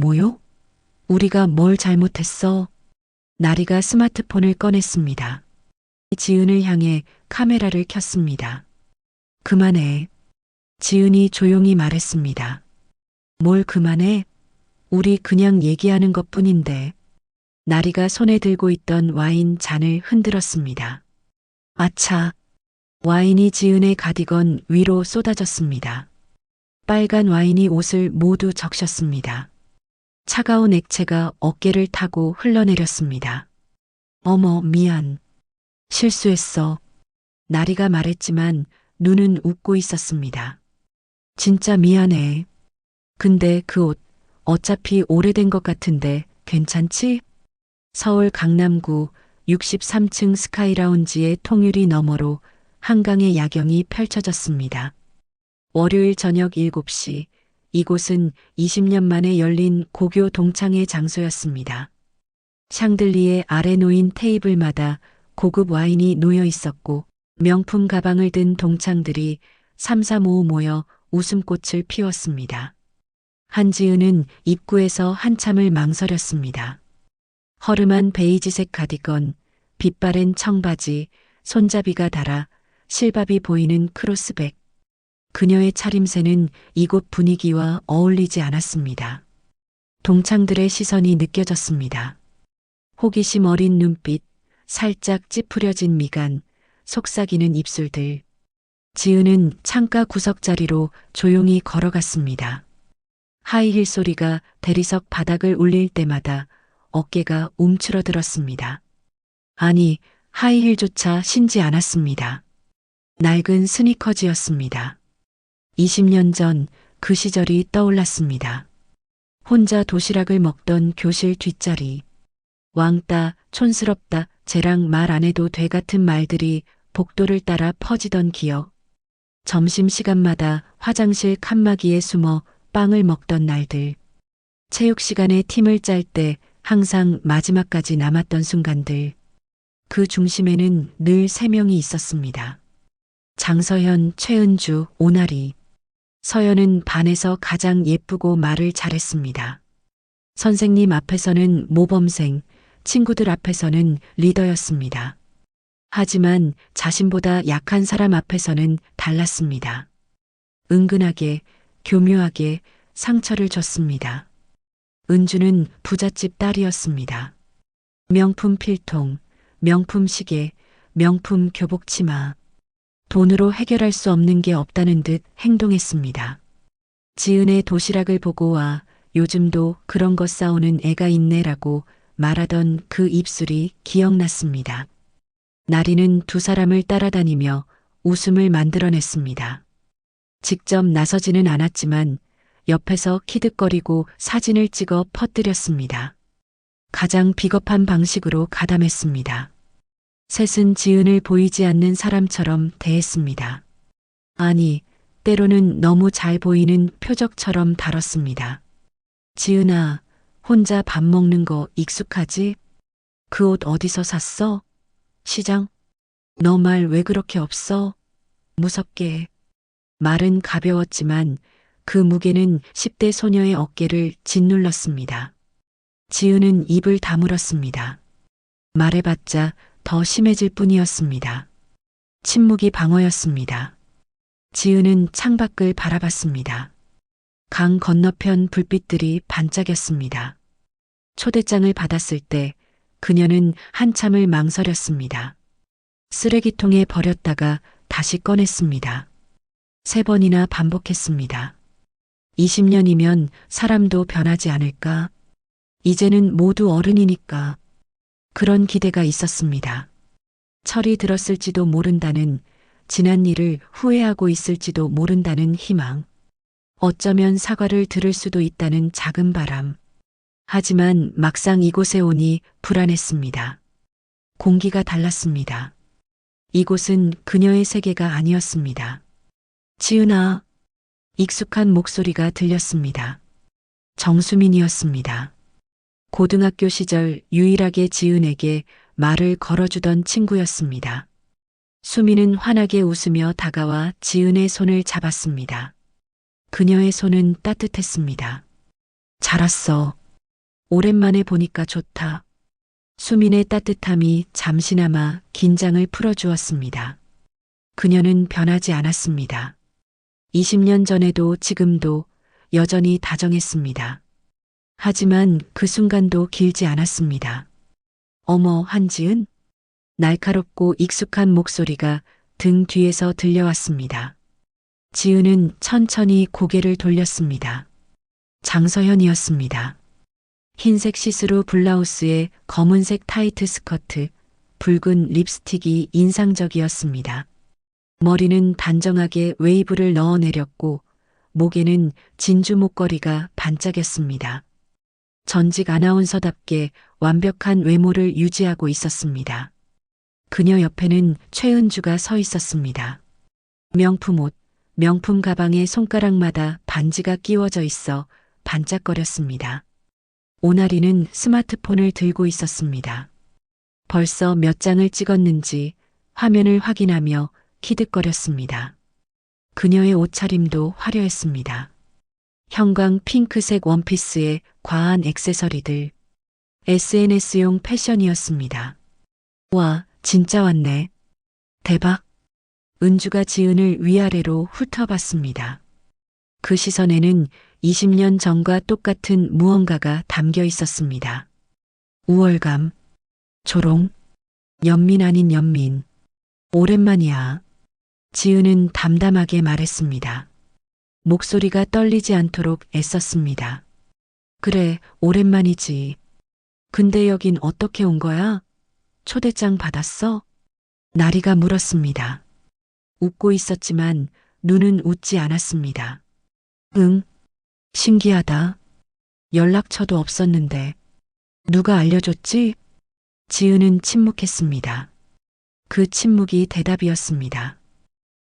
모욕? 우리가 뭘 잘못했어? 나리가 스마트폰을 꺼냈습니다. 지은을 향해 카메라를 켰습니다. 그만해. 지은이 조용히 말했습니다. 뭘 그만해? 우리 그냥 얘기하는 것 뿐인데. 나리가 손에 들고 있던 와인 잔을 흔들었습니다. 아차. 와인이 지은의 가디건 위로 쏟아졌습니다. 빨간 와인이 옷을 모두 적셨습니다. 차가운 액체가 어깨를 타고 흘러내렸습니다. 어머, 미안. 실수했어. 나리가 말했지만 눈은 웃고 있었습니다. 진짜 미안해. 근데 그 옷 어차피 오래된 것 같은데 괜찮지? 서울 강남구 63층 스카이라운지의 통유리 너머로 한강의 야경이 펼쳐졌습니다. 월요일 저녁 7시 이곳은 20년 만에 열린 고교 동창회 장소였습니다. 샹들리에 아래 놓인 테이블마다 고급 와인이 놓여 있었고 명품 가방을 든 동창들이 삼삼오오 모여 웃음꽃을 피웠습니다. 한지은은 입구에서 한참을 망설였습니다. 허름한 베이지색 가디건, 빛바랜 청바지, 손잡이가 달아 실밥이 보이는 크로스백. 그녀의 차림새는 이곳 분위기와 어울리지 않았습니다. 동창들의 시선이 느껴졌습니다. 호기심 어린 눈빛, 살짝 찌푸려진 미간, 속삭이는 입술들. 지은은 창가 구석자리로 조용히 걸어갔습니다. 하이힐 소리가 대리석 바닥을 울릴 때마다 어깨가 움츠러들었습니다. 아니, 하이힐조차 신지 않았습니다. 낡은 스니커즈였습니다. 20년 전 그 시절이 떠올랐습니다. 혼자 도시락을 먹던 교실 뒷자리. 왕따, 촌스럽다, 쟤랑 말 안 해도 돼 같은 말들이 복도를 따라 퍼지던 기억. 점심시간마다 화장실 칸막이에 숨어 빵을 먹던 날들. 체육 시간에 팀을 짤 때 항상 마지막까지 남았던 순간들. 그 중심에는 늘 3명이 있었습니다. 장서현, 최은주, 오나리. 서현은 반에서 가장 예쁘고 말을 잘했습니다. 선생님 앞에서는 모범생, 친구들 앞에서는 리더였습니다. 하지만 자신보다 약한 사람 앞에서는 달랐습니다. 은근하게, 교묘하게 상처를 줬습니다. 은주는 부잣집 딸이었습니다. 명품 필통, 명품 시계, 명품 교복 치마. 돈으로 해결할 수 없는 게 없다는 듯 행동했습니다. 지은의 도시락을 보고 와 요즘도 그런 거 싸우는 애가 있네라고 말하던 그 입술이 기억났습니다. 나리는 두 사람을 따라다니며 웃음을 만들어냈습니다. 직접 나서지는 않았지만 옆에서 키득거리고 사진을 찍어 퍼뜨렸습니다. 가장 비겁한 방식으로 가담했습니다. 셋은 지은을 보이지 않는 사람처럼 대했습니다. 아니, 때로는 너무 잘 보이는 표적처럼 다뤘습니다. 지은아, 혼자 밥 먹는 거 익숙하지? 그 옷 어디서 샀어? 시장? 너 말 왜 그렇게 없어? 무섭게. 말은 가벼웠지만 그 무게는 10대 소녀의 어깨를 짓눌렀습니다. 지은은 입을 다물었습니다. 말해봤자 더 심해질 뿐이었습니다. 침묵이 방어였습니다. 지은은 창밖을 바라봤습니다. 강 건너편 불빛들이 반짝였습니다. 초대장을 받았을 때 그녀는 한참을 망설였습니다. 쓰레기통에 버렸다가 다시 꺼냈습니다. 3번이나 반복했습니다. 20년이면 사람도 변하지 않을까? 이제는 모두 어른이니까. 그런 기대가 있었습니다. 철이 들었을지도 모른다는, 지난 일을 후회하고 있을지도 모른다는 희망. 어쩌면 사과를 들을 수도 있다는 작은 바람. 하지만 막상 이곳에 오니 불안했습니다. 공기가 달랐습니다. 이곳은 그녀의 세계가 아니었습니다. 지은아. 익숙한 목소리가 들렸습니다. 정수민이었습니다. 고등학교 시절 유일하게 지은에게 말을 걸어주던 친구였습니다. 수민은 환하게 웃으며 다가와 지은의 손을 잡았습니다. 그녀의 손은 따뜻했습니다. 잘 왔어. 오랜만에 보니까 좋다. 수민의 따뜻함이 잠시나마 긴장을 풀어주었습니다. 그녀는 변하지 않았습니다. 20년 전에도 지금도 여전히 다정했습니다. 하지만 그 순간도 길지 않았습니다. 어머, 한지은? 날카롭고 익숙한 목소리가 등 뒤에서 들려왔습니다. 지은은 천천히 고개를 돌렸습니다. 장서현이었습니다. 흰색 시스루 블라우스에 검은색 타이트 스커트, 붉은 립스틱이 인상적이었습니다. 머리는 단정하게 웨이브를 넣어내렸고 목에는 진주 목걸이가 반짝였습니다. 전직 아나운서답게 완벽한 외모를 유지하고 있었습니다. 그녀 옆에는 최은주가 서 있었습니다. 명품 옷, 명품 가방에 손가락마다 반지가 끼워져 있어 반짝거렸습니다. 오나리는 스마트폰을 들고 있었습니다. 벌써 몇 장을 찍었는지 화면을 확인하며 키득거렸습니다. 그녀의 옷차림도 화려했습니다. 형광 핑크색 원피스에 과한 액세서리들. SNS용 패션이었습니다. 와, 진짜 왔네. 대박. 은주가 지은을 위아래로 훑어봤습니다. 그 시선에는 20년 전과 똑같은 무언가가 담겨 있었습니다. 우월감, 조롱, 연민 아닌 연민. 오랜만이야. 지은은 담담하게 말했습니다. 목소리가 떨리지 않도록 애썼습니다. 그래, 오랜만이지. 근데 여긴 어떻게 온 거야? 초대장 받았어? 나리가 물었습니다. 웃고 있었지만 눈은 웃지 않았습니다. 응, 신기하다. 연락처도 없었는데. 누가 알려줬지? 지은은 침묵했습니다. 그 침묵이 대답이었습니다.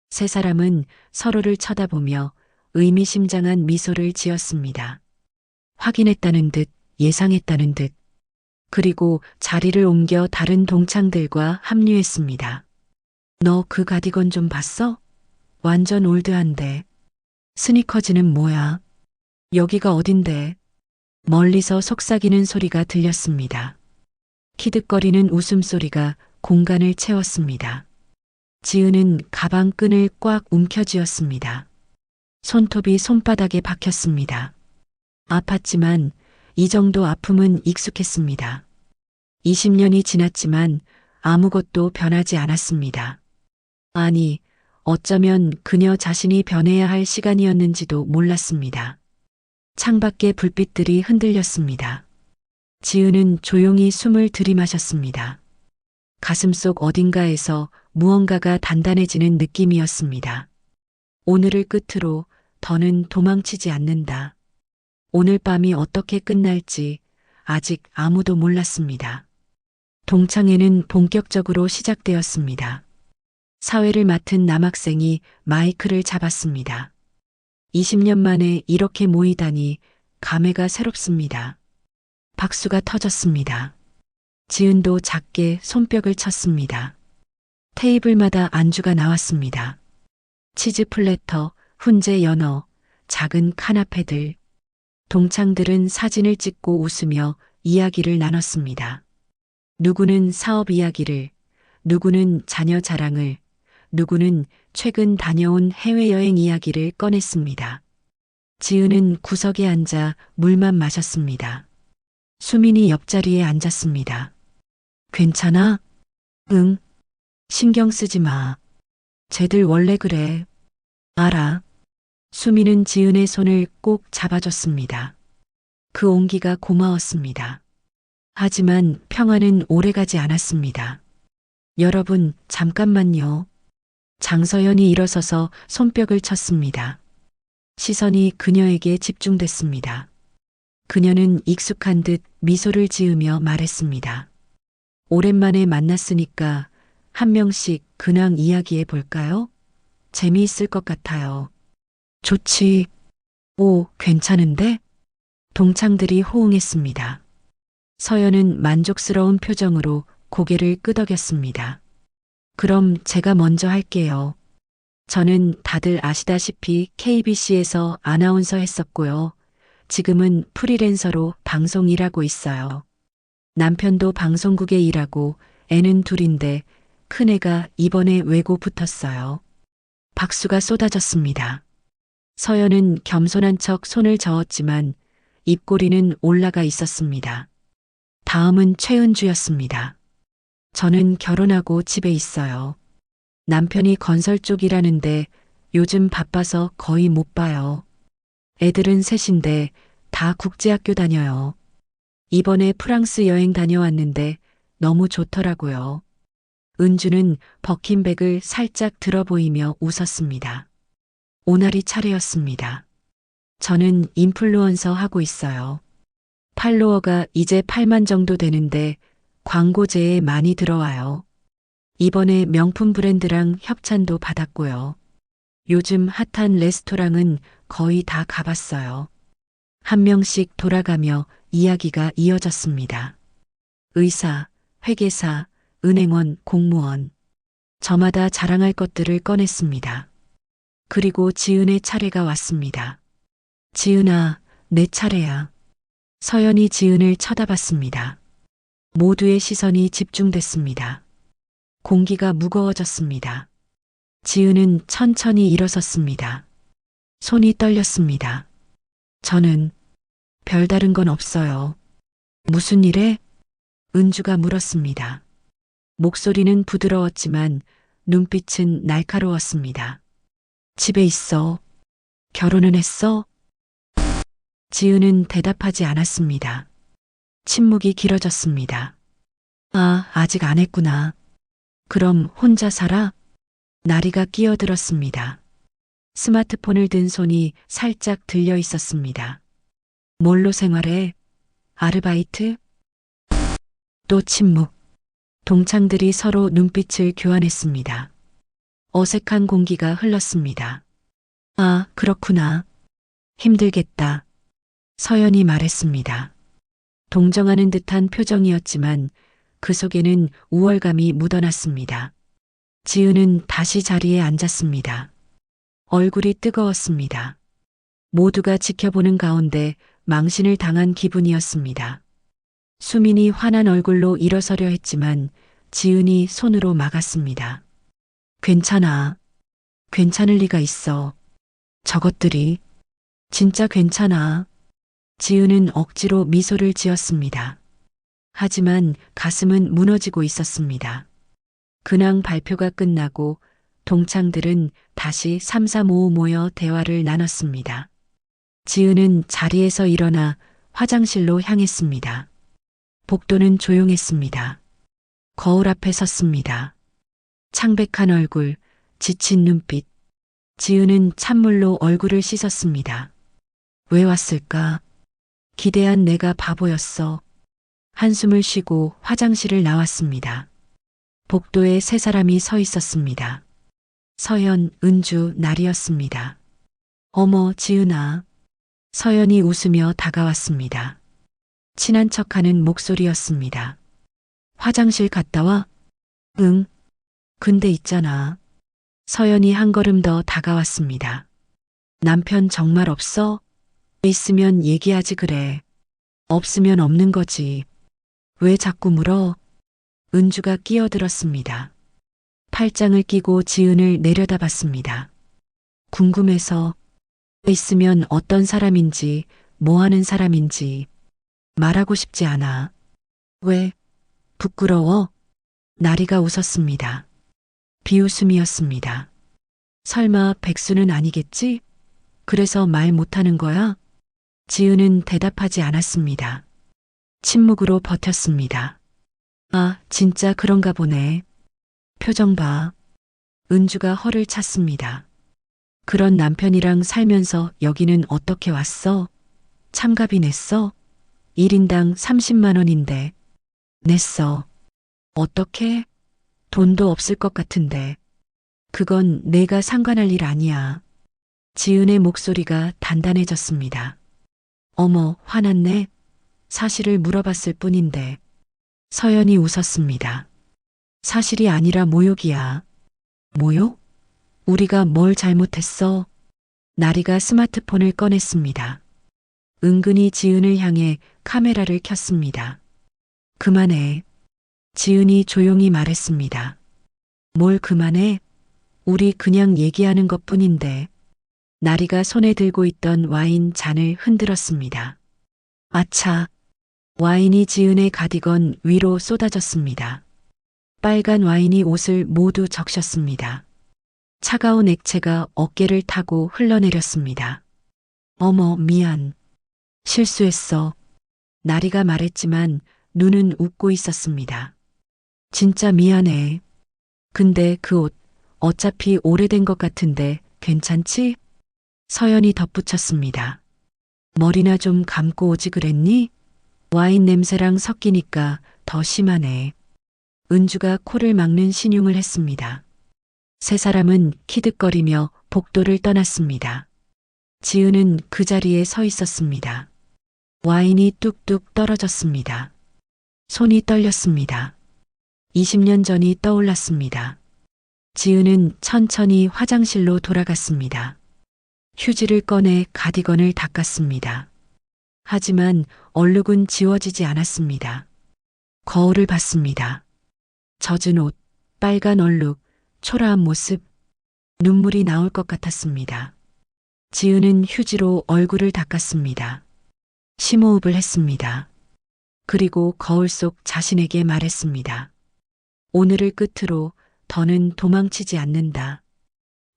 세 사람은 서로를 쳐다보며 의미심장한 미소를 지었습니다. 확인했다는 듯, 예상했다는 듯. 그리고 자리를 옮겨 다른 동창들과 합류했습니다. 너 그 가디건 좀 봤어? 완전 올드한데. 스니커즈는 뭐야? 여기가 어딘데? 멀리서 속삭이는 소리가 들렸습니다. 키득거리는 웃음소리가 공간을 채웠습니다. 지은은 가방 끈을 꽉 움켜쥐었습니다. 손톱이 손바닥에 박혔습니다. 아팠지만 이 정도 아픔은 익숙했습니다. 20년이 지났지만 아무것도 변하지 않았습니다. 아니, 어쩌면 그녀 자신이 변해야 할 시간이었는지도 몰랐습니다. 창밖의 불빛들이 흔들렸습니다. 지은은 조용히 숨을 들이마셨습니다. 가슴속 어딘가에서 무언가가 단단해지는 느낌이었습니다. 오늘을 끝으로 더는 도망치지 않는다. 오늘 밤이 어떻게 끝날지 아직 아무도 몰랐습니다. 동창회는 본격적으로 시작되었습니다. 사회를 맡은 남학생이 마이크를 잡았습니다. 20년 만에 이렇게 모이다니 감회가 새롭습니다. 박수가 터졌습니다. 지은도 작게 손뼉을 쳤습니다. 테이블마다 안주가 나왔습니다. 치즈 플래터, 훈제 연어, 작은 카나페들. 동창들은 사진을 찍고 웃으며 이야기를 나눴습니다. 누구는 사업 이야기를, 누구는 자녀 자랑을, 누구는 최근 다녀온 해외여행 이야기를 꺼냈습니다. 지은은 구석에 앉아 물만 마셨습니다. 수민이 옆자리에 앉았습니다. 괜찮아? 응. 신경 쓰지 마. 쟤들 원래 그래. 알아. 수민은 지은의 손을 꼭 잡아줬습니다. 그 온기가 고마웠습니다. 하지만 평화는 오래가지 않았습니다. 여러분, 잠깐만요. 장서연이 일어서서 손뼉을 쳤습니다. 시선이 그녀에게 집중됐습니다. 그녀는 익숙한 듯 미소를 지으며 말했습니다. 오랜만에 만났으니까 한 명씩 근황 이야기해 볼까요? 재미있을 것 같아요. 좋지. 오, 괜찮은데? 동창들이 호응했습니다. 서연은 만족스러운 표정으로 고개를 끄덕였습니다. 그럼 제가 먼저 할게요. 저는 다들 아시다시피 KBC에서 아나운서 했었고요. 지금은 프리랜서로 방송 일하고 있어요. 남편도 방송국에 일하고 애는 둘인데 큰애가 이번에 외고 붙었어요. 박수가 쏟아졌습니다. 서연은 겸손한 척 손을 저었지만 입꼬리는 올라가 있었습니다. 다음은 최은주였습니다. 저는 결혼하고 집에 있어요. 남편이 건설 쪽 일하는데 요즘 바빠서 거의 못 봐요. 애들은 셋인데 다 국제학교 다녀요. 이번에 프랑스 여행 다녀왔는데 너무 좋더라고요. 은주는 벗긴 백을 살짝 들어 보이며 웃었습니다. 오나리 차례였습니다. 저는 인플루언서 하고 있어요. 팔로워가 이제 8만 정도 되는데 광고제에 많이 들어와요. 이번에 명품 브랜드랑 협찬도 받았고요. 요즘 핫한 레스토랑은 거의 다 가봤어요. 한 명씩 돌아가며 이야기가 이어졌습니다. 의사, 회계사, 은행원, 공무원. 저마다 자랑할 것들을 꺼냈습니다. 그리고 지은의 차례가 왔습니다. 지은아, 내 차례야. 서연이 지은을 쳐다봤습니다. 모두의 시선이 집중됐습니다. 공기가 무거워졌습니다. 지은은 천천히 일어섰습니다. 손이 떨렸습니다. 저는 별다른 건 없어요. 무슨 일에? 은주가 물었습니다. 목소리는 부드러웠지만 눈빛은 날카로웠습니다. 집에 있어. 결혼은 했어? 지은은 대답하지 않았습니다. 침묵이 길어졌습니다. 아, 아직 안 했구나. 그럼 혼자 살아? 나리가 끼어들었습니다. 스마트폰을 든 손이 살짝 들려 있었습니다. 뭘로 생활해? 아르바이트? 또 침묵. 동창들이 서로 눈빛을 교환했습니다. 어색한 공기가 흘렀습니다. 아, 그렇구나. 힘들겠다. 서연이 말했습니다. 동정하는 듯한 표정이었지만 그 속에는 우월감이 묻어났습니다. 지은은 다시 자리에 앉았습니다. 얼굴이 뜨거웠습니다. 모두가 지켜보는 가운데 망신을 당한 기분이었습니다. 수민이 환한 얼굴로 일어서려 했지만 지은이 손으로 막았습니다. 괜찮아. 괜찮을 리가 있어. 저것들이. 진짜 괜찮아. 지은은 억지로 미소를 지었습니다. 하지만 가슴은 무너지고 있었습니다. 근황 발표가 끝나고 동창들은 다시 삼삼오오 모여 대화를 나눴습니다. 지은은 자리에서 일어나 화장실로 향했습니다. 복도는 조용했습니다. 거울 앞에 섰습니다. 창백한 얼굴, 지친 눈빛. 지은은 찬물로 얼굴을 씻었습니다. 왜 왔을까? 기대한 내가 바보였어. 한숨을 쉬고 화장실을 나왔습니다. 복도에 세 사람이 서 있었습니다. 서연, 은주, 나리였습니다. 어머, 지은아. 서연이 웃으며 다가왔습니다. 친한 척하는 목소리였습니다. 화장실 갔다 와? 응. 근데 있잖아. 서연이 한 걸음 더 다가왔습니다. 남편 정말 없어? 있으면 얘기하지 그래. 없으면 없는 거지. 왜 자꾸 물어? 은주가 끼어들었습니다. 팔짱을 끼고 지은을 내려다봤습니다. 궁금해서. 있으면 어떤 사람인지, 뭐 하는 사람인지 말하고 싶지 않아. 왜? 부끄러워? 나리가 웃었습니다. 비웃음이었습니다. 설마 백수는 아니겠지? 그래서 말 못하는 거야? 지은은 대답하지 않았습니다. 침묵으로 버텼습니다. 아, 진짜 그런가 보네. 표정 봐. 은주가 허를 찼습니다. 그런 남편이랑 살면서 여기는 어떻게 왔어? 참가비 냈어? 1인당 30만 원인데. 냈어. 어떻게? 돈도 없을 것 같은데. 그건 내가 상관할 일 아니야. 지은의 목소리가 단단해졌습니다. 어머, 화났네. 사실을 물어봤을 뿐인데. 서연이 웃었습니다. 사실이 아니라 모욕이야. 모욕? 우리가 뭘 잘못했어? 나리가 스마트폰을 꺼냈습니다. 은근히 지은을 향해 카메라를 켰습니다. 그만해. 지은이 조용히 말했습니다. 뭘 그만해? 우리 그냥 얘기하는 것 뿐인데. 나리가 손에 들고 있던 와인 잔을 흔들었습니다. 아차. 와인이 지은의 가디건 위로 쏟아졌습니다. 빨간 와인이 옷을 모두 적셨습니다. 차가운 액체가 어깨를 타고 흘러내렸습니다. 어머, 미안. 실수했어. 나리가 말했지만 눈은 웃고 있었습니다. 진짜 미안해. 근데 그 옷 어차피 오래된 것 같은데 괜찮지? 서연이 덧붙였습니다. 머리나 좀 감고 오지 그랬니? 와인 냄새랑 섞이니까 더 심하네. 은주가 코를 막는 신용을 했습니다. 세 사람은 키득거리며 복도를 떠났습니다. 지은은 그 자리에 서 있었습니다. 와인이 뚝뚝 떨어졌습니다. 손이 떨렸습니다. 20년 전이 떠올랐습니다. 지은은 천천히 화장실로 돌아갔습니다. 휴지를 꺼내 가디건을 닦았습니다. 하지만 얼룩은 지워지지 않았습니다. 거울을 봤습니다. 젖은 옷, 빨간 얼룩, 초라한 모습, 눈물이 나올 것 같았습니다. 지은은 휴지로 얼굴을 닦았습니다. 심호흡을 했습니다. 그리고 거울 속 자신에게 말했습니다. 오늘을 끝으로 더는 도망치지 않는다.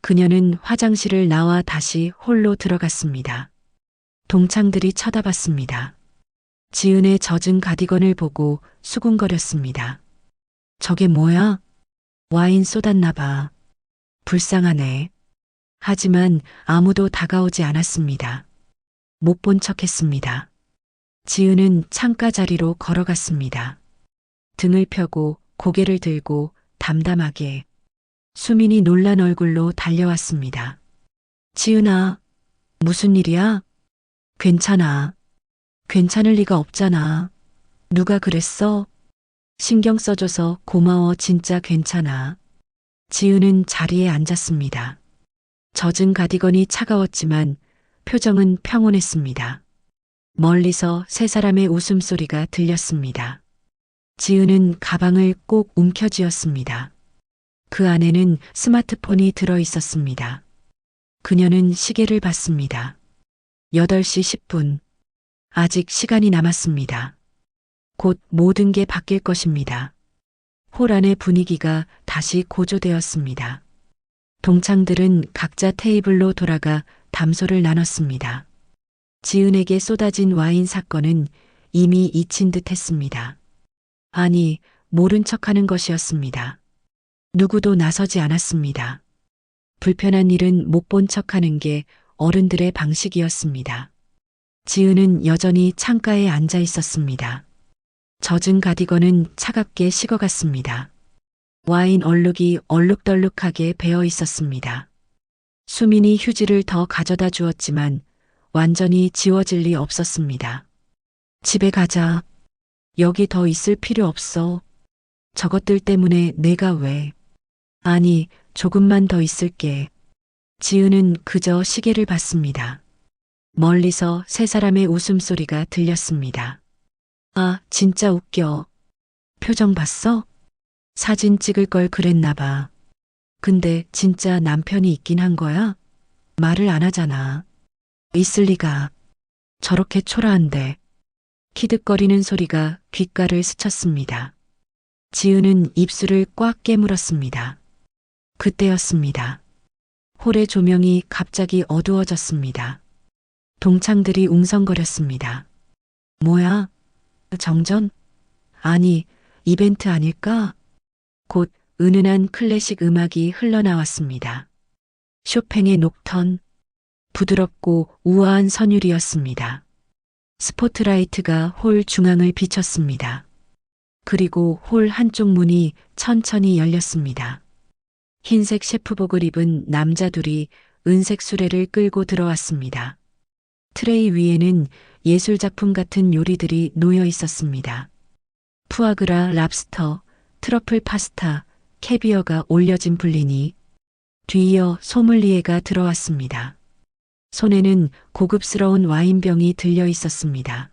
그녀는 화장실을 나와 다시 홀로 들어갔습니다. 동창들이 쳐다봤습니다. 지은의 젖은 가디건을 보고 수군거렸습니다. 저게 뭐야? 와인 쏟았나 봐. 불쌍하네. 하지만 아무도 다가오지 않았습니다. 못 본 척 했습니다. 지은은 창가 자리로 걸어갔습니다. 등을 펴고 고개를 들고 담담하게 수민이 놀란 얼굴로 달려왔습니다. 지은아, 무슨 일이야? 괜찮아. 괜찮을 리가 없잖아. 누가 그랬어? 신경 써줘서 고마워. 진짜 괜찮아. 지은은 자리에 앉았습니다. 젖은 가디건이 차가웠지만 표정은 평온했습니다. 멀리서 세 사람의 웃음소리가 들렸습니다. 지은은 가방을 꼭 움켜쥐었습니다. 그 안에는 스마트폰이 들어 있었습니다. 그녀는 시계를 봤습니다. 8시 10분. 아직 시간이 남았습니다. 곧 모든 게 바뀔 것입니다. 홀 안의 분위기가 다시 고조되었습니다. 동창들은 각자 테이블로 돌아가 담소를 나눴습니다. 지은에게 쏟아진 와인 사건은 이미 잊힌 듯 했습니다. 아니, 모른 척하는 것이었습니다. 누구도 나서지 않았습니다. 불편한 일은 못 본 척하는 게 어른들의 방식이었습니다. 지은은 여전히 창가에 앉아 있었습니다. 젖은 가디건은 차갑게 식어갔습니다. 와인 얼룩이 얼룩덜룩하게 배어 있었습니다. 수민이 휴지를 더 가져다 주었지만 완전히 지워질 리 없었습니다. 집에 가자. 여기 더 있을 필요 없어. 저것들 때문에 내가 왜. 아니, 조금만 더 있을게. 지은은 그저 시계를 봤습니다. 멀리서 세 사람의 웃음소리가 들렸습니다. 아, 진짜 웃겨. 표정 봤어? 사진 찍을 걸 그랬나 봐. 근데 진짜 남편이 있긴 한 거야? 말을 안 하잖아. 있을 리가. 저렇게 초라한데. 키득거리는 소리가 귓가를 스쳤습니다. 지은은 입술을 꽉 깨물었습니다. 그때였습니다. 홀의 조명이 갑자기 어두워졌습니다. 동창들이 웅성거렸습니다. 뭐야? 정전? 아니, 이벤트 아닐까? 곧 은은한 클래식 음악이 흘러나왔습니다. 쇼팽의 녹턴, 부드럽고 우아한 선율이었습니다. 스포트라이트가 홀 중앙을 비췄습니다. 그리고 홀 한쪽 문이 천천히 열렸습니다. 흰색 셰프복을 입은 남자 둘이 은색 수레를 끌고 들어왔습니다. 트레이 위에는 예술작품 같은 요리들이 놓여 있었습니다. 푸아그라, 랍스터, 트러플 파스타, 캐비어가 올려진 블리니, 뒤이어 소믈리에가 들어왔습니다. 손에는 고급스러운 와인병이 들려 있었습니다.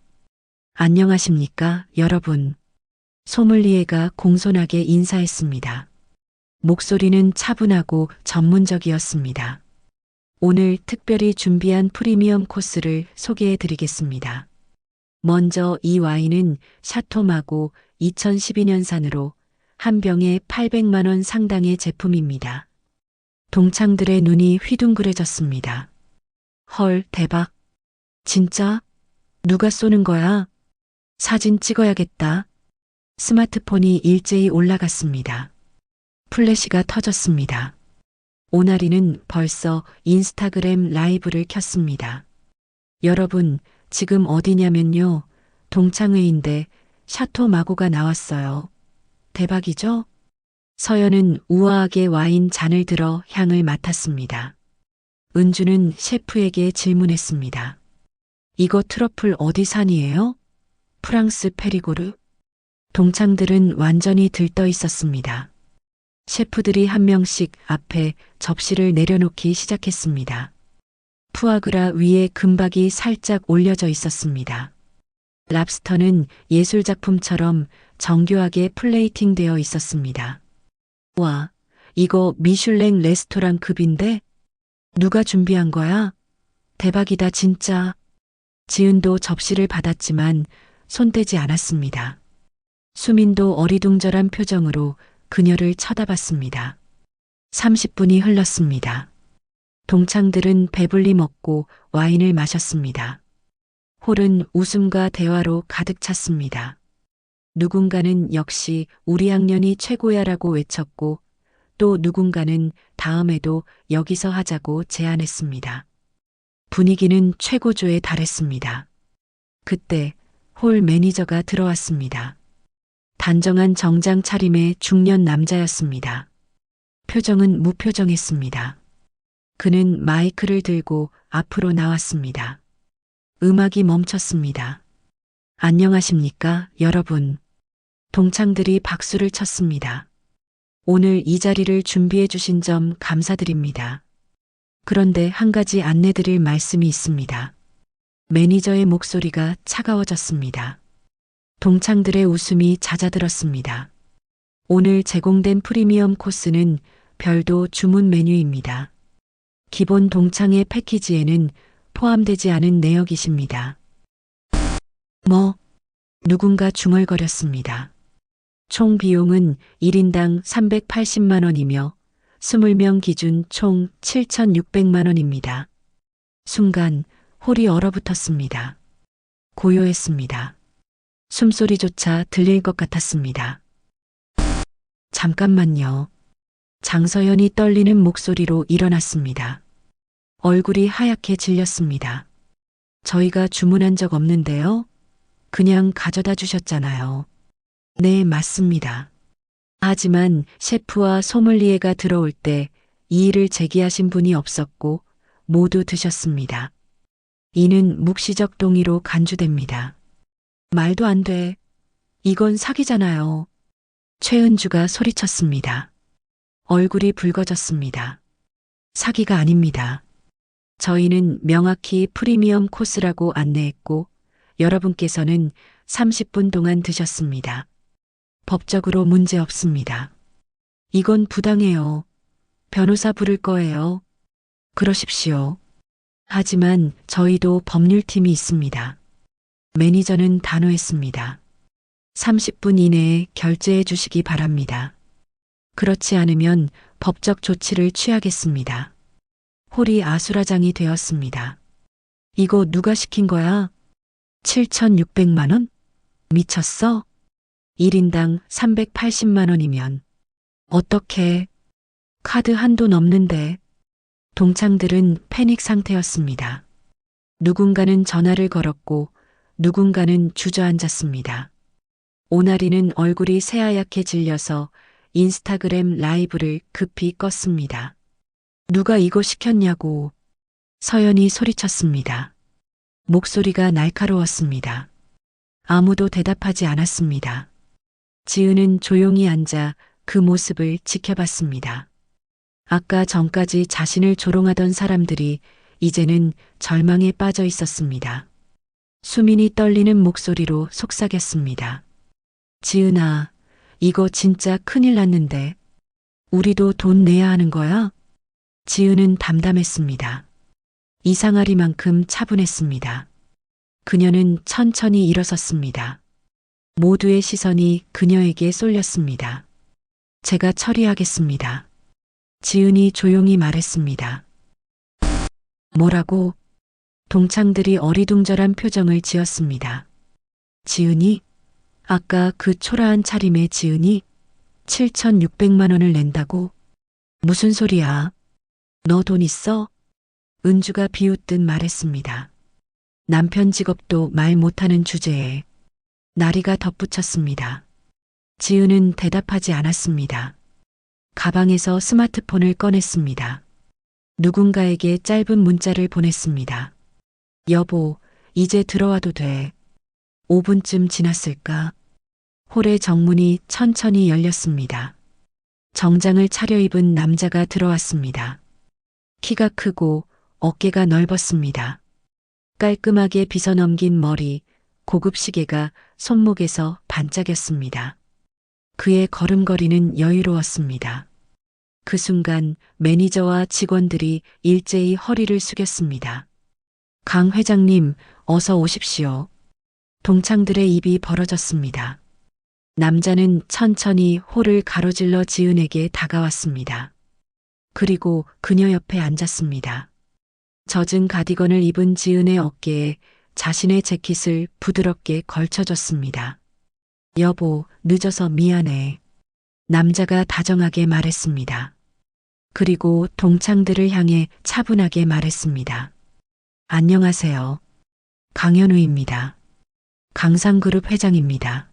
안녕하십니까, 여러분. 소믈리에가 공손하게 인사했습니다. 목소리는 차분하고 전문적이었습니다. 오늘 특별히 준비한 프리미엄 코스를 소개해 드리겠습니다. 먼저 이 와인은 샤토마고 2012년산으로 한 병에 800만 원 상당의 제품입니다. 동창들의 눈이 휘둥그레졌습니다. 헐, 대박. 진짜? 누가 쏘는 거야? 사진 찍어야겠다. 스마트폰이 일제히 올라갔습니다. 플래시가 터졌습니다. 오나리는 벌써 인스타그램 라이브를 켰습니다. 여러분, 지금 어디냐면요. 동창회인데 샤토 마고가 나왔어요. 대박이죠? 서연은 우아하게 와인 잔을 들어 향을 맡았습니다. 은주는 셰프에게 질문했습니다. 이거 트러플 어디 산이에요? 프랑스 페리고르? 동창들은 완전히 들떠 있었습니다. 셰프들이 한 명씩 앞에 접시를 내려놓기 시작했습니다. 푸아그라 위에 금박이 살짝 올려져 있었습니다. 랍스터는 예술작품처럼 정교하게 플레이팅되어 있었습니다. 와, 이거 미슐랭 레스토랑 급인데? 누가 준비한 거야? 대박이다 진짜. 지은도 접시를 받았지만 손대지 않았습니다. 수민도 어리둥절한 표정으로 그녀를 쳐다봤습니다. 30분이 흘렀습니다. 동창들은 배불리 먹고 와인을 마셨습니다. 홀은 웃음과 대화로 가득 찼습니다. 누군가는 역시 우리 학년이 최고야라고 외쳤고 또 누군가는 다음에도 여기서 하자고 제안했습니다. 분위기는 최고조에 달했습니다. 그때 홀 매니저가 들어왔습니다. 단정한 정장 차림의 중년 남자였습니다. 표정은 무표정했습니다. 그는 마이크를 들고 앞으로 나왔습니다. 음악이 멈췄습니다. 안녕하십니까, 여러분. 동창들이 박수를 쳤습니다. 오늘 이 자리를 준비해 주신 점 감사드립니다. 그런데 한 가지 안내드릴 말씀이 있습니다. 매니저의 목소리가 차가워졌습니다. 동창들의 웃음이 잦아들었습니다. 오늘 제공된 프리미엄 코스는 별도 주문 메뉴입니다. 기본 동창회 패키지에는 포함되지 않은 내역이십니다. 누군가 중얼거렸습니다. 총 비용은 1인당 380만 원이며 20명 기준 총 7,600만 원입니다. 순간 홀이 얼어붙었습니다. 고요했습니다. 숨소리조차 들릴 것 같았습니다. 잠깐만요. 장서연이 떨리는 목소리로 일어났습니다. 얼굴이 하얗게 질렸습니다. 저희가 주문한 적 없는데요. 그냥 가져다 주셨잖아요. 네, 맞습니다. 하지만 셰프와 소믈리에가 들어올 때 이의를 제기하신 분이 없었고 모두 드셨습니다. 이는 묵시적 동의로 간주됩니다. 말도 안 돼. 이건 사기잖아요. 최은주가 소리쳤습니다. 얼굴이 붉어졌습니다. 사기가 아닙니다. 저희는 명확히 프리미엄 코스라고 안내했고 여러분께서는 30분 동안 드셨습니다. 법적으로 문제 없습니다. 이건 부당해요. 변호사 부를 거예요. 그러십시오. 하지만 저희도 법률팀이 있습니다. 매니저는 단호했습니다. 30분 이내에 결제해 주시기 바랍니다. 그렇지 않으면 법적 조치를 취하겠습니다. 홀이 아수라장이 되었습니다. 이거 누가 시킨 거야? 7,600만 원? 미쳤어? 1인당 380만 원이면 어떻게? 카드 한도 넘는데. 동창들은 패닉 상태였습니다. 누군가는 전화를 걸었고 누군가는 주저앉았습니다. 오나리는 얼굴이 새하얗게 질려서 인스타그램 라이브를 급히 껐습니다. 누가 이거 시켰냐고. 서연이 소리쳤습니다. 목소리가 날카로웠습니다. 아무도 대답하지 않았습니다. 지은은 조용히 앉아 그 모습을 지켜봤습니다. 아까 전까지 자신을 조롱하던 사람들이 이제는 절망에 빠져 있었습니다. 수민이 떨리는 목소리로 속삭였습니다. 지은아, 이거 진짜 큰일 났는데. 우리도 돈 내야 하는 거야? 지은은 담담했습니다. 이상하리만큼 차분했습니다. 그녀는 천천히 일어섰습니다. 모두의 시선이 그녀에게 쏠렸습니다. 제가 처리하겠습니다. 지은이 조용히 말했습니다. 뭐라고? 동창들이 어리둥절한 표정을 지었습니다. 지은이? 아까 그 초라한 차림의 지은이 7,600만 원을 낸다고? 무슨 소리야? 너 돈 있어? 은주가 비웃듯 말했습니다. 남편 직업도 말 못하는 주제에 나리가 덧붙였습니다. 지은은 대답하지 않았습니다. 가방에서 스마트폰을 꺼냈습니다. 누군가에게 짧은 문자를 보냈습니다. 여보, 이제 들어와도 돼. 5분쯤 지났을까? 홀의 정문이 천천히 열렸습니다. 정장을 차려입은 남자가 들어왔습니다. 키가 크고 어깨가 넓었습니다. 깔끔하게 빗어넘긴 머리, 고급 시계가 손목에서 반짝였습니다. 그의 걸음걸이는 여유로웠습니다. 그 순간 매니저와 직원들이 일제히 허리를 숙였습니다. 강 회장님, 어서 오십시오. 동창들의 입이 벌어졌습니다. 남자는 천천히 홀을 가로질러 지은에게 다가왔습니다. 그리고 그녀 옆에 앉았습니다. 젖은 가디건을 입은 지은의 어깨에 자신의 재킷을 부드럽게 걸쳐줬습니다. 여보, 늦어서 미안해. 남자가 다정하게 말했습니다. 그리고 동창들을 향해 차분하게 말했습니다. 안녕하세요. 강현우입니다. 강상그룹 회장입니다.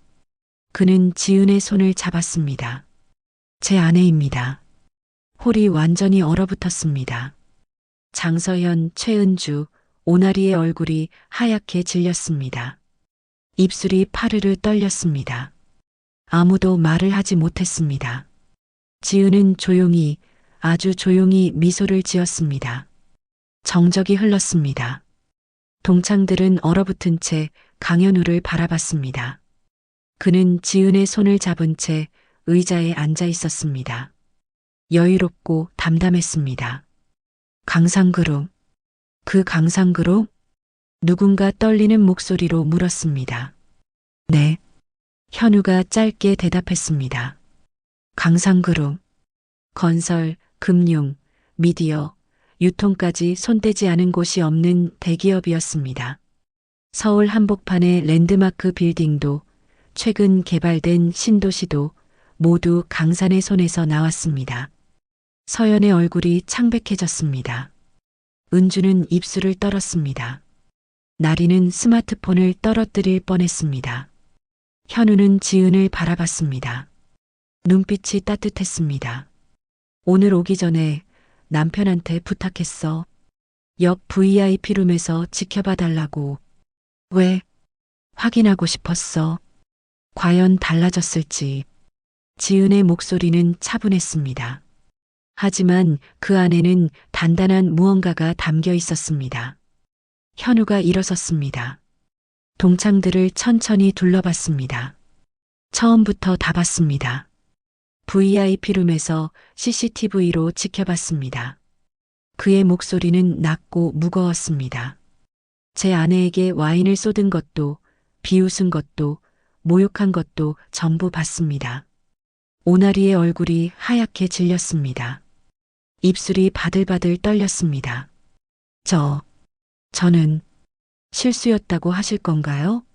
그는 지은의 손을 잡았습니다. 제 아내입니다. 홀이 완전히 얼어붙었습니다. 장서현, 최은주, 오나리의 얼굴이 하얗게 질렸습니다. 입술이 파르르 떨렸습니다. 아무도 말을 하지 못했습니다. 지은은 조용히, 아주 조용히 미소를 지었습니다. 정적이 흘렀습니다. 동창들은 얼어붙은 채 강현우를 바라봤습니다. 그는 지은의 손을 잡은 채 의자에 앉아 있었습니다. 여유롭고 담담했습니다. 강상그룹. 그 강상그룹? 누군가 떨리는 목소리로 물었습니다. 네. 현우가 짧게 대답했습니다. 강상그룹. 건설, 금융, 미디어, 유통까지 손대지 않은 곳이 없는 대기업이었습니다. 서울 한복판의 랜드마크 빌딩도 최근 개발된 신도시도 모두 강산의 손에서 나왔습니다. 서연의 얼굴이 창백해졌습니다. 은주는 입술을 떨었습니다. 나리는 스마트폰을 떨어뜨릴 뻔했습니다. 현우는 지은을 바라봤습니다. 눈빛이 따뜻했습니다. 오늘 오기 전에 남편한테 부탁했어. 옆 VIP룸에서 지켜봐 달라고. 왜? 확인하고 싶었어. 과연 달라졌을지. 지은의 목소리는 차분했습니다. 하지만 그 안에는 단단한 무언가가 담겨 있었습니다. 현우가 일어섰습니다. 동창들을 천천히 둘러봤습니다. 처음부터 다 봤습니다. VIP룸에서 CCTV로 지켜봤습니다. 그의 목소리는 낮고 무거웠습니다. 제 아내에게 와인을 쏟은 것도, 비웃은 것도, 모욕한 것도 전부 봤습니다. 오나리의 얼굴이 하얗게 질렸습니다. 입술이 바들바들 떨렸습니다. 저는 실수였다고 하실 건가요?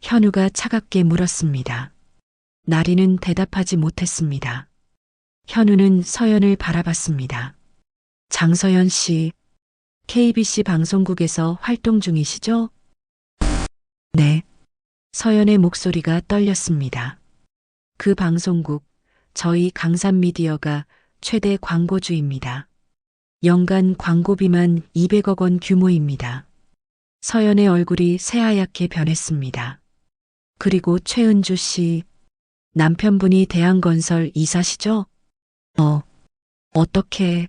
현우가 차갑게 물었습니다. 나리는 대답하지 못했습니다. 현우는 서연을 바라봤습니다. 장서연 씨, KBC 방송국에서 활동 중이시죠? 네. 서연의 목소리가 떨렸습니다. 그 방송국, 저희 강산미디어가 최대 광고주입니다. 연간 광고비만 200억 원 규모입니다. 서연의 얼굴이 새하얗게 변했습니다. 그리고 최은주 씨, 남편분이 대한건설 이사시죠? 어떻게...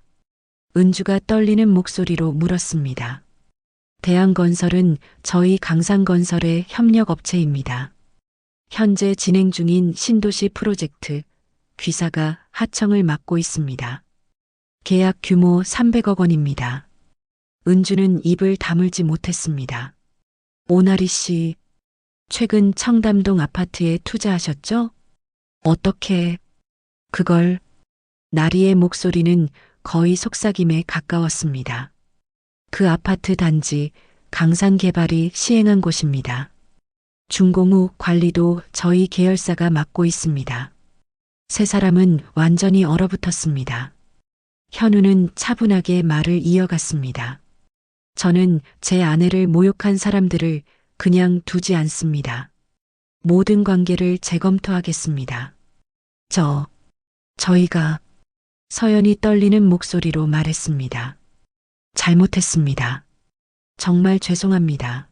은주가 떨리는 목소리로 물었습니다. 대한건설은 저희 강산건설의 협력업체입니다. 현재 진행 중인 신도시 프로젝트 귀사가 하청을 맡고 있습니다. 계약 규모 300억 원입니다. 은주는 입을 다물지 못했습니다. 오나리 씨, 최근 청담동 아파트에 투자하셨죠? 어떻게? 그걸? 나리의 목소리는 거의 속삭임에 가까웠습니다. 그 아파트 단지 강산개발이 시행한 곳입니다. 준공 후 관리도 저희 계열사가 맡고 있습니다. 세 사람은 완전히 얼어붙었습니다. 현우는 차분하게 말을 이어갔습니다. 저는 제 아내를 모욕한 사람들을 그냥 두지 않습니다. 모든 관계를 재검토하겠습니다. 저희가 서연이 떨리는 목소리로 말했습니다. 잘못했습니다. 정말 죄송합니다.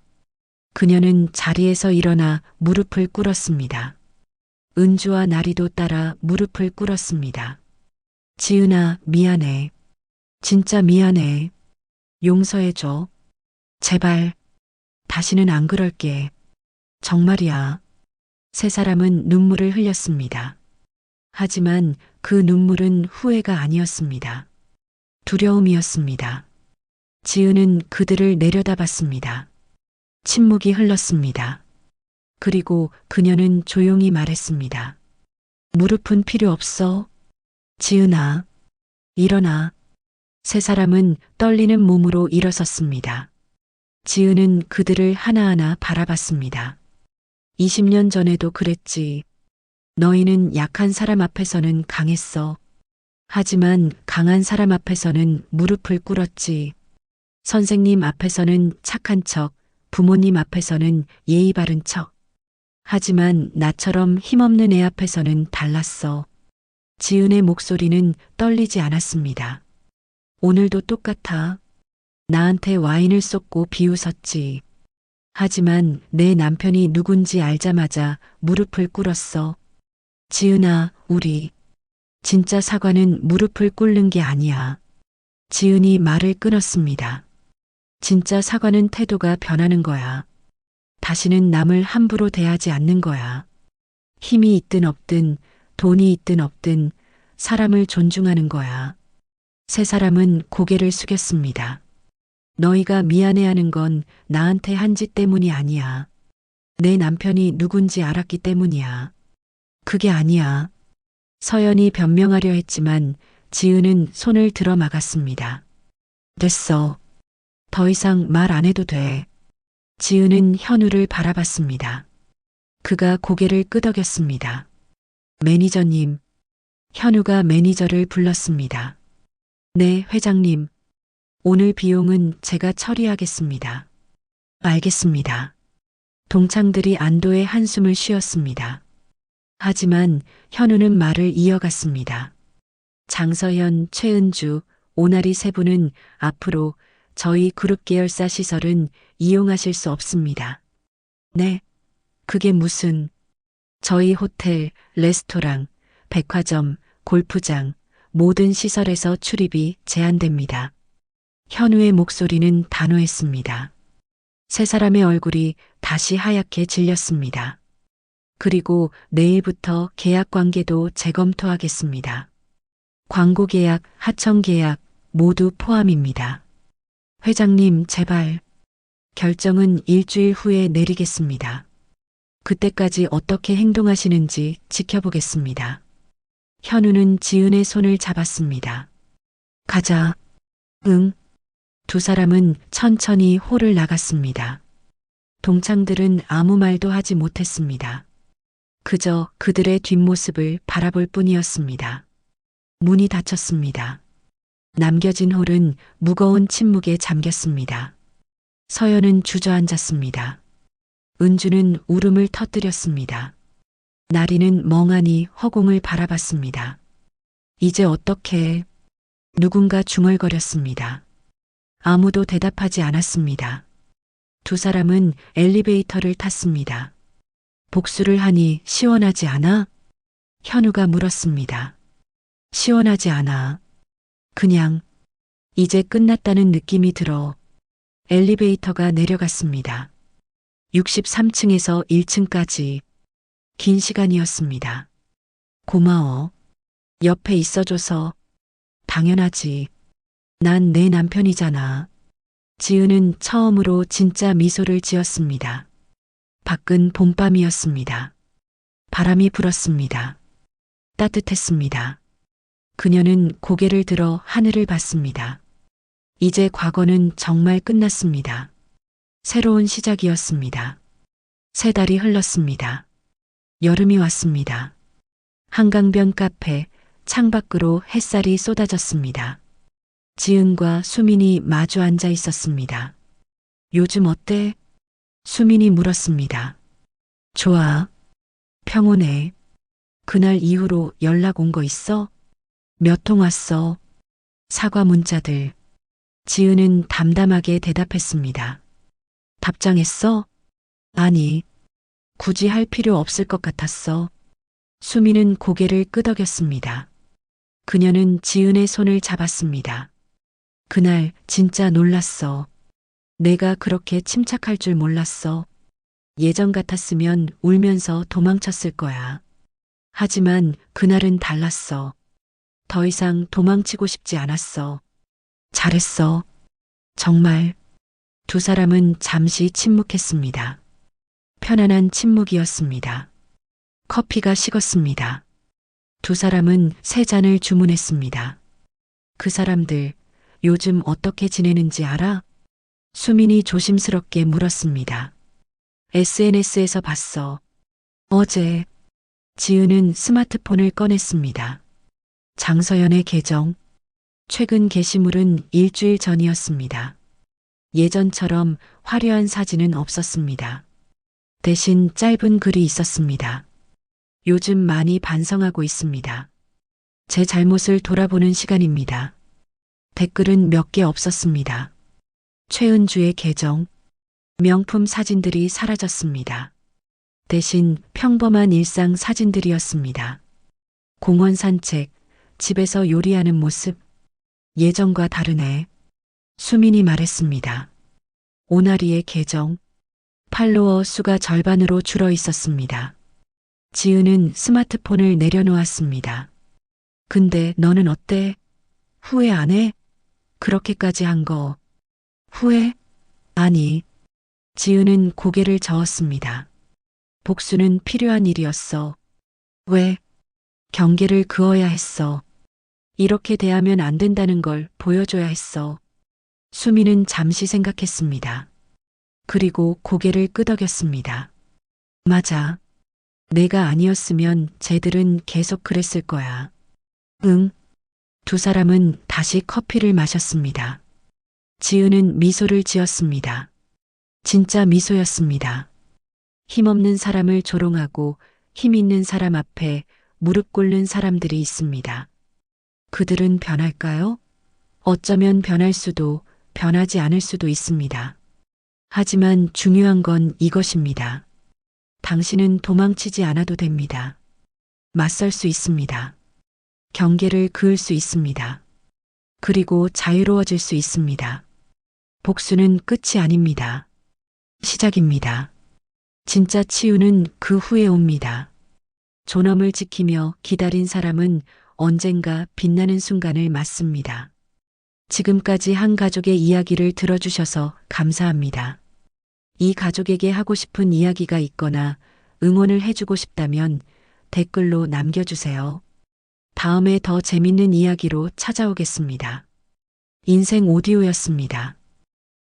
그녀는 자리에서 일어나 무릎을 꿇었습니다. 은주와 나리도 따라 무릎을 꿇었습니다. 지은아, 미안해. 진짜 미안해. 용서해줘. 제발. 다시는 안 그럴게. 정말이야. 세 사람은 눈물을 흘렸습니다. 하지만 그 눈물은 후회가 아니었습니다. 두려움이었습니다. 지은은 그들을 내려다봤습니다. 침묵이 흘렀습니다. 그리고 그녀는 조용히 말했습니다. 무릎은 필요 없어. 지은아, 일어나. 세 사람은 떨리는 몸으로 일어섰습니다. 지은은 그들을 하나하나 바라봤습니다. 20년 전에도 그랬지. 너희는 약한 사람 앞에서는 강했어. 하지만 강한 사람 앞에서는 무릎을 꿇었지. 선생님 앞에서는 착한 척, 부모님 앞에서는 예의 바른 척. 하지만 나처럼 힘없는 애 앞에서는 달랐어. 지은의 목소리는 떨리지 않았습니다. 오늘도 똑같아. 나한테 와인을 쏟고 비웃었지. 하지만 내 남편이 누군지 알자마자 무릎을 꿇었어. 지은아, 우리. 진짜 사과는 무릎을 꿇는 게 아니야. 지은이 말을 끊었습니다. 진짜 사과는 태도가 변하는 거야. 다시는 남을 함부로 대하지 않는 거야. 힘이 있든 없든, 돈이 있든 없든, 사람을 존중하는 거야. 세 사람은 고개를 숙였습니다. 너희가 미안해하는 건 나한테 한 짓 때문이 아니야. 내 남편이 누군지 알았기 때문이야. 그게 아니야. 서연이 변명하려 했지만 지은은 손을 들어 막았습니다. 됐어. 더 이상 말 안 해도 돼. 지은은 현우를 바라봤습니다. 그가 고개를 끄덕였습니다. 매니저님. 현우가 매니저를 불렀습니다. 네, 회장님. 오늘 비용은 제가 처리하겠습니다. 알겠습니다. 동창들이 안도의 한숨을 쉬었습니다. 하지만 현우는 말을 이어갔습니다. 장서현, 최은주, 오나리 세 분은 앞으로 저희 그룹 계열사 시설은 이용하실 수 없습니다. 네, 그게 무슨... 저희 호텔, 레스토랑, 백화점, 골프장, 모든 시설에서 출입이 제한됩니다. 현우의 목소리는 단호했습니다. 세 사람의 얼굴이 다시 하얗게 질렸습니다. 그리고 내일부터 계약 관계도 재검토하겠습니다. 광고 계약, 하청 계약 모두 포함입니다. 회장님, 제발. 결정은 일주일 후에 내리겠습니다. 그때까지 어떻게 행동하시는지 지켜보겠습니다. 현우는 지은의 손을 잡았습니다. 가자. 응. 두 사람은 천천히 홀을 나갔습니다. 동창들은 아무 말도 하지 못했습니다. 그저 그들의 뒷모습을 바라볼 뿐이었습니다. 문이 닫혔습니다. 남겨진 홀은 무거운 침묵에 잠겼습니다. 서연은 주저앉았습니다. 은주는 울음을 터뜨렸습니다. 나리는 멍하니 허공을 바라봤습니다. 이제 어떻게... 누군가 중얼거렸습니다. 아무도 대답하지 않았습니다. 두 사람은 엘리베이터를 탔습니다. 복수를 하니 시원하지 않아? 현우가 물었습니다. 시원하지 않아. 그냥... 이제 끝났다는 느낌이 들어 엘리베이터가 내려갔습니다. 63층에서 1층까지 긴 시간이었습니다. 고마워. 옆에 있어줘서. 당연하지. 난 내 남편이잖아. 지은은 처음으로 진짜 미소를 지었습니다. 밖은 봄밤이었습니다. 바람이 불었습니다. 따뜻했습니다. 그녀는 고개를 들어 하늘을 봤습니다. 이제 과거는 정말 끝났습니다. 새로운 시작이었습니다. 3달이 흘렀습니다. 여름이 왔습니다. 한강변 카페, 창밖으로 햇살이 쏟아졌습니다. 지은과 수민이 마주 앉아 있었습니다. 요즘 어때? 수민이 물었습니다. 좋아. 평온해. 그날 이후로 연락 온 거 있어? 몇 통 왔어? 사과 문자들. 지은은 담담하게 대답했습니다. 답장했어? 아니. 굳이 할 필요 없을 것 같았어. 수민은 고개를 끄덕였습니다. 그녀는 지은의 손을 잡았습니다. 그날 진짜 놀랐어. 내가 그렇게 침착할 줄 몰랐어. 예전 같았으면 울면서 도망쳤을 거야. 하지만 그날은 달랐어. 더 이상 도망치고 싶지 않았어. 잘했어. 정말. 두 사람은 잠시 침묵했습니다. 편안한 침묵이었습니다. 커피가 식었습니다. 두 사람은 3잔을 주문했습니다. 그 사람들, 요즘 어떻게 지내는지 알아? 수민이 조심스럽게 물었습니다. SNS에서 봤어. 어제. 지은은 스마트폰을 꺼냈습니다. 장서연의 계정. 최근 게시물은 일주일 전이었습니다. 예전처럼 화려한 사진은 없었습니다. 대신 짧은 글이 있었습니다. 요즘 많이 반성하고 있습니다. 제 잘못을 돌아보는 시간입니다. 댓글은 몇 개 없었습니다. 최은주의 계정. 명품 사진들이 사라졌습니다. 대신 평범한 일상 사진들이었습니다. 공원 산책, 집에서 요리하는 모습. 예전과 다르네. 수민이 말했습니다. 오나리의 계정. 팔로워 수가 절반으로 줄어 있었습니다. 지은은 스마트폰을 내려놓았습니다. 근데 너는 어때? 후회 안 해? 그렇게까지 한 거. 후회? 아니. 지은은 고개를 저었습니다. 복수는 필요한 일이었어. 왜? 경계를 그어야 했어. 이렇게 대하면 안 된다는 걸 보여줘야 했어. 수민은 잠시 생각했습니다. 그리고 고개를 끄덕였습니다. 맞아. 내가 아니었으면 쟤들은 계속 그랬을 거야. 응. 두 사람은 다시 커피를 마셨습니다. 지은은 미소를 지었습니다. 진짜 미소였습니다. 힘없는 사람을 조롱하고 힘 있는 사람 앞에 무릎 꿇는 사람들이 있습니다. 그들은 변할까요? 어쩌면 변할 수도 변하지 않을 수도 있습니다. 하지만 중요한 건 이것입니다. 당신은 도망치지 않아도 됩니다. 맞설 수 있습니다. 경계를 그을 수 있습니다. 그리고 자유로워질 수 있습니다. 복수는 끝이 아닙니다. 시작입니다. 진짜 치유는 그 후에 옵니다. 존엄을 지키며 기다린 사람은 언젠가 빛나는 순간을 맞습니다. 지금까지 한 가족의 이야기를 들어주셔서 감사합니다. 이 가족에게 하고 싶은 이야기가 있거나 응원을 해주고 싶다면 댓글로 남겨주세요. 다음에 더 재밌는 이야기로 찾아오겠습니다. 인생 오디오였습니다.